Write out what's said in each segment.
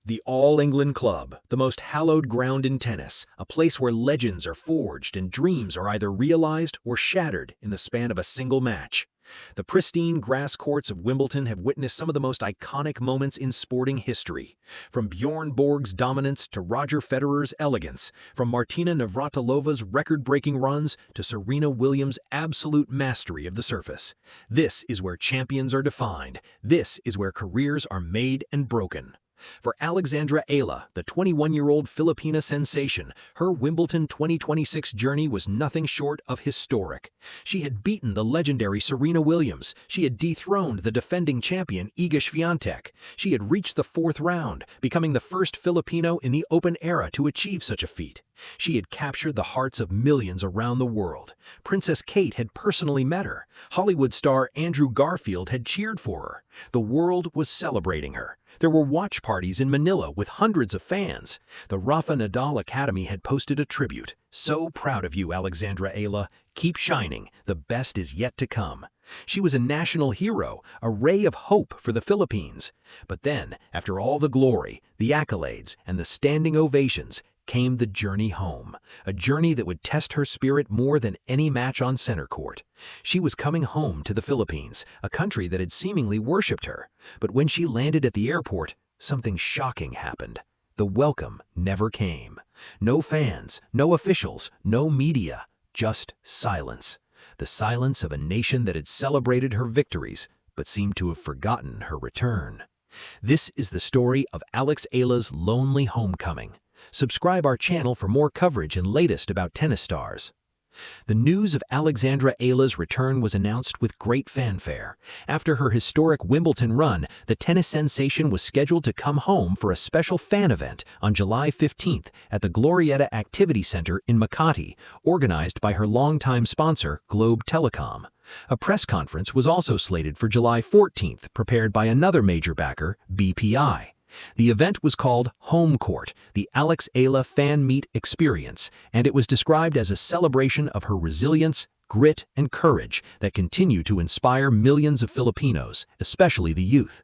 The All England Club, the most hallowed ground in tennis, a place where legends are forged and dreams are either realized or shattered in the span of a single match. The pristine grass courts of Wimbledon have witnessed some of the most iconic moments in sporting history. From Bjorn Borg's dominance to Roger Federer's elegance, from Martina Navratilova's record-breaking runs to Serena Williams' absolute mastery of the surface. This is where champions are defined. This is where careers are made and broken. For Alexandra Eala, the 21-year-old Filipina sensation, her Wimbledon 2026 journey was nothing short of historic. She had beaten the legendary Serena Williams. She had dethroned the defending champion Iga Swiatek. She had reached the fourth round, becoming the first Filipino in the Open era to achieve such a feat. She had captured the hearts of millions around the world. Princess Kate had personally met her. Hollywood star Andrew Garfield had cheered for her. The world was celebrating her. There were watch parties in Manila with hundreds of fans. The Rafa Nadal Academy had posted a tribute. "So proud of you, Alexandra Eala. Keep shining. The best is yet to come." She was a national hero, a ray of hope for the Philippines. But then, after all the glory, the accolades, and the standing ovations, came the journey home, a journey that would test her spirit more than any match on center court. She was coming home to the Philippines, a country that had seemingly worshipped her. But when she landed at the airport, something shocking happened. The welcome never came. No fans, no officials, no media, just silence. The silence of a nation that had celebrated her victories, but seemed to have forgotten her return. This is the story of Alex Eala's lonely homecoming. Subscribe our channel for more coverage and latest about tennis stars. The news of Alexandra Eala's return was announced with great fanfare. After her historic Wimbledon run, the tennis sensation was scheduled to come home for a special fan event on July 15th at the Glorietta Activity Center in Makati, organized by her longtime sponsor, Globe Telecom. A press conference was also slated for July 14th, prepared by another major backer, BPI. The event was called Home Court, the Alex Eala Fan Meet Experience, and it was described as a celebration of her resilience, grit, and courage that continue to inspire millions of Filipinos, especially the youth.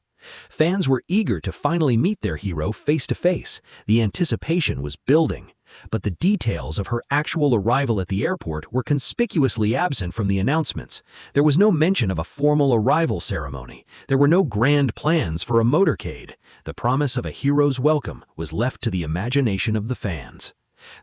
Fans were eager to finally meet their hero face to face. The anticipation was building. But the details of her actual arrival at the airport were conspicuously absent from the announcements. There was no mention of a formal arrival ceremony. There were no grand plans for a motorcade. The promise of a hero's welcome was left to the imagination of the fans.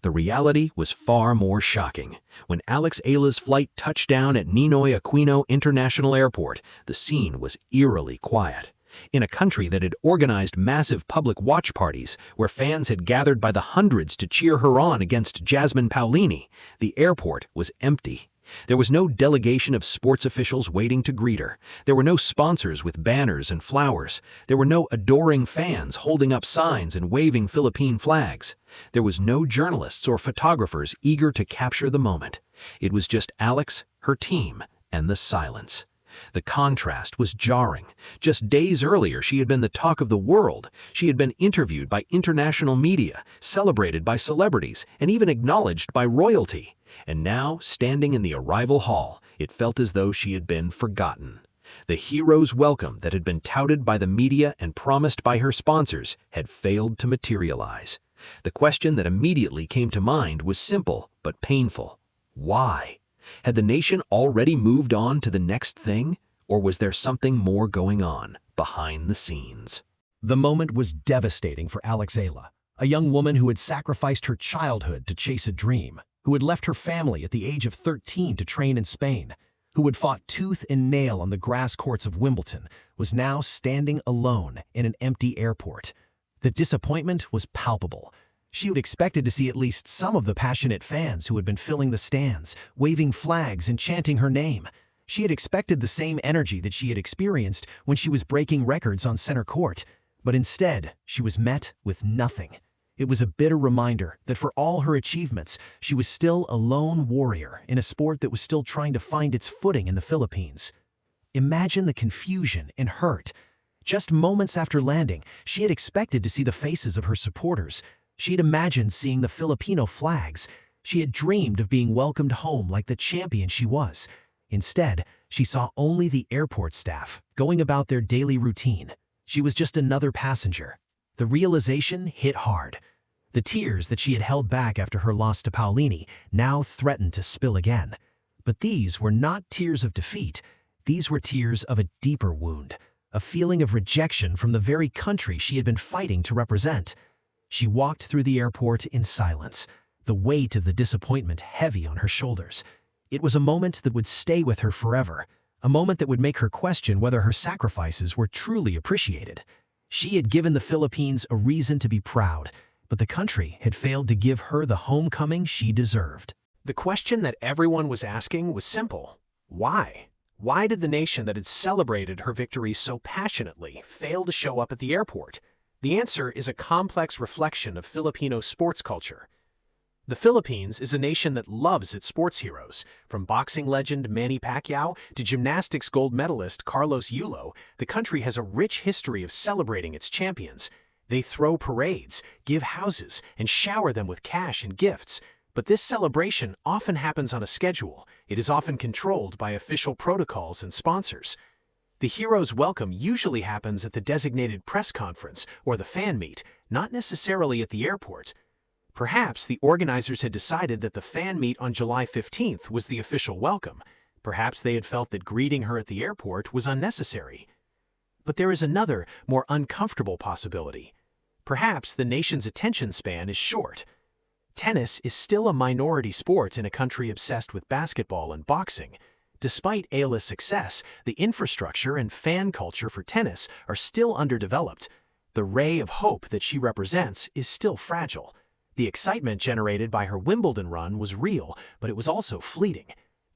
The reality was far more shocking. When Alex Eala's flight touched down at Ninoy Aquino International Airport, the scene was eerily quiet. In a country that had organized massive public watch parties, where fans had gathered by the hundreds to cheer her on against Jasmine Paolini, the airport was empty. There was no delegation of sports officials waiting to greet her. There were no sponsors with banners and flowers. There were no adoring fans holding up signs and waving Philippine flags. There was no journalists or photographers eager to capture the moment. It was just Alex, her team, and the silence. The contrast was jarring. Just days earlier, she had been the talk of the world. She had been interviewed by international media, celebrated by celebrities, and even acknowledged by royalty. And now, standing in the arrival hall, it felt as though she had been forgotten. The hero's welcome that had been touted by the media and promised by her sponsors had failed to materialize. The question that immediately came to mind was simple but painful. Why? Had the nation already moved on to the next thing, or was there something more going on behind the scenes? The moment was devastating for Alex Eala, a young woman who had sacrificed her childhood to chase a dream, who had left her family at the age of 13 to train in Spain, who had fought tooth and nail on the grass courts of Wimbledon, was now standing alone in an empty airport. The disappointment was palpable. She had expected to see at least some of the passionate fans who had been filling the stands, waving flags and chanting her name. She had expected the same energy that she had experienced when she was breaking records on center court. But instead, she was met with nothing. It was a bitter reminder that for all her achievements, she was still a lone warrior in a sport that was still trying to find its footing in the Philippines. Imagine the confusion and hurt. Just moments after landing, she had expected to see the faces of her supporters. She had imagined seeing the Filipino flags. She had dreamed of being welcomed home like the champion she was. Instead, she saw only the airport staff going about their daily routine. She was just another passenger. The realization hit hard. The tears that she had held back after her loss to Paolini now threatened to spill again. But these were not tears of defeat. These were tears of a deeper wound, a feeling of rejection from the very country she had been fighting to represent. She walked through the airport in silence, the weight of the disappointment heavy on her shoulders. It was a moment that would stay with her forever, a moment that would make her question whether her sacrifices were truly appreciated. She had given the Philippines a reason to be proud, but the country had failed to give her the homecoming she deserved. The question that everyone was asking was simple. Why? Why did the nation that had celebrated her victory so passionately fail to show up at the airport? The answer is a complex reflection of Filipino sports culture. The Philippines is a nation that loves its sports heroes. From boxing legend Manny Pacquiao to gymnastics gold medalist Carlos Eala, the country has a rich history of celebrating its champions. They throw parades, give houses, and shower them with cash and gifts. But this celebration often happens on a schedule. It is often controlled by official protocols and sponsors. The hero's welcome usually happens at the designated press conference or the fan meet, not necessarily at the airport. Perhaps the organizers had decided that the fan meet on July 15th was the official welcome. Perhaps they had felt that greeting her at the airport was unnecessary. But there is another, more uncomfortable possibility. Perhaps the nation's attention span is short. Tennis is still a minority sport in a country obsessed with basketball and boxing. Despite Eala's success, the infrastructure and fan culture for tennis are still underdeveloped. The ray of hope that she represents is still fragile. The excitement generated by her Wimbledon run was real, but it was also fleeting.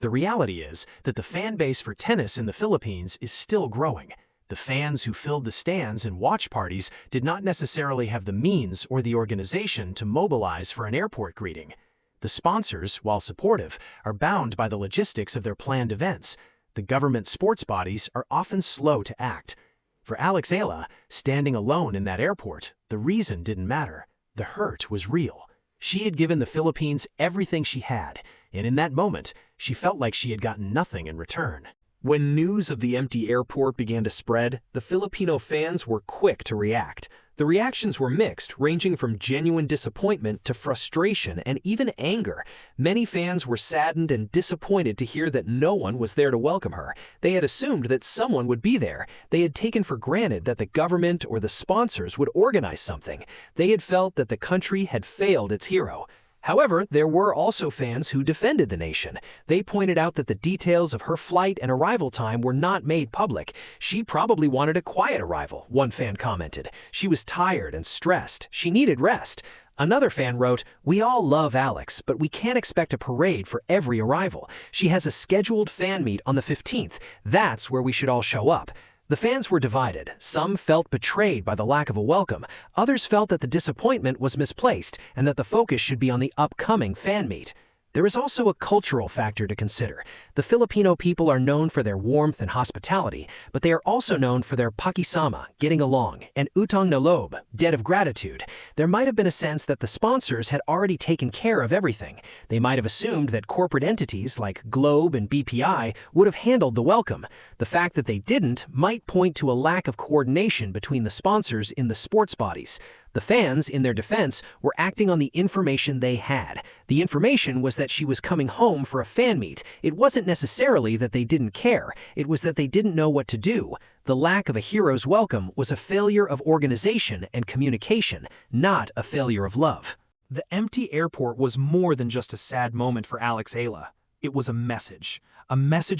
The reality is that the fan base for tennis in the Philippines is still growing. The fans who filled the stands and watch parties did not necessarily have the means or the organization to mobilize for an airport greeting. The sponsors, while supportive, are bound by the logistics of their planned events. The government sports bodies are often slow to act. For Eala, standing alone in that airport, the reason didn't matter. The hurt was real. She had given the Philippines everything she had, and in that moment, she felt like she had gotten nothing in return. When news of the empty airport began to spread, the Filipino fans were quick to react. The reactions were mixed, ranging from genuine disappointment to frustration and even anger. Many fans were saddened and disappointed to hear that no one was there to welcome her. They had assumed that someone would be there. They had taken for granted that the government or the sponsors would organize something. They had felt that the country had failed its hero. However, there were also fans who defended the nation. They pointed out that the details of her flight and arrival time were not made public. She probably wanted a quiet arrival, one fan commented. She was tired and stressed. She needed rest. Another fan wrote, "We all love Alex, but we can't expect a parade for every arrival. She has a scheduled fan meet on the 15th. That's where we should all show up." The fans were divided. Some felt betrayed by the lack of a welcome. Others felt that the disappointment was misplaced and that the focus should be on the upcoming fan meet. There is also a cultural factor to consider. The Filipino people are known for their warmth and hospitality, but they are also known for their pakisama, getting along, and utang na loob, debt of gratitude. There might have been a sense that the sponsors had already taken care of everything. They might have assumed that corporate entities like Globe and BPI would have handled the welcome. The fact that they didn't might point to a lack of coordination between the sponsors in the sports bodies. The fans, in their defense, were acting on the information they had. The information was that she was coming home for a fan meet. It wasn't necessarily that they didn't care. It was that they didn't know what to do. The lack of a hero's welcome was a failure of organization and communication, not a failure of love. The empty airport was more than just a sad moment for Eala. It was a message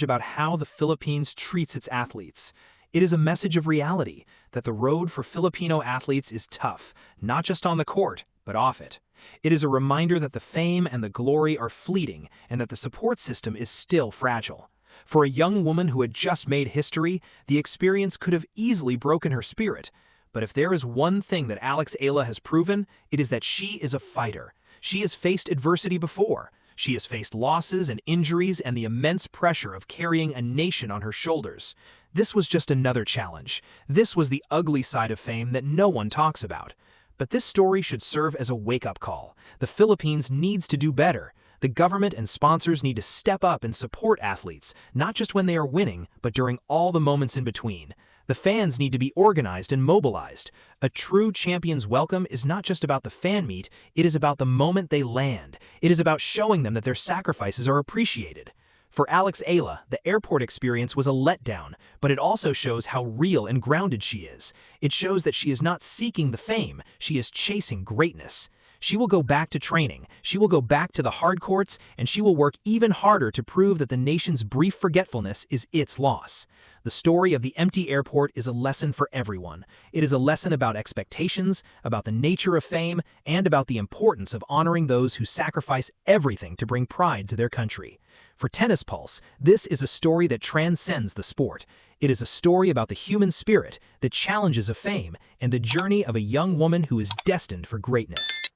about how the Philippines treats its athletes. It is a message of reality, that the road for Filipino athletes is tough, not just on the court, but off it. It is a reminder that the fame and the glory are fleeting and that the support system is still fragile. For a young woman who had just made history, the experience could have easily broken her spirit. But if there is one thing that Eala has proven, it is that she is a fighter. She has faced adversity before. She has faced losses and injuries and the immense pressure of carrying a nation on her shoulders. This was just another challenge. This was the ugly side of fame that no one talks about. But this story should serve as a wake-up call. The Philippines needs to do better. The government and sponsors need to step up and support athletes, not just when they are winning, but during all the moments in between. The fans need to be organized and mobilized. A true champion's welcome is not just about the fan meet, it is about the moment they land. It is about showing them that their sacrifices are appreciated. For Eala, the airport experience was a letdown, but it also shows how real and grounded she is. It shows that she is not seeking the fame, she is chasing greatness. She will go back to training, she will go back to the hard courts, and she will work even harder to prove that the nation's brief forgetfulness is its loss. The story of the empty airport is a lesson for everyone. It is a lesson about expectations, about the nature of fame, and about the importance of honoring those who sacrifice everything to bring pride to their country. For Tennis Pulse, this is a story that transcends the sport. It is a story about the human spirit, the challenges of fame, and the journey of a young woman who is destined for greatness.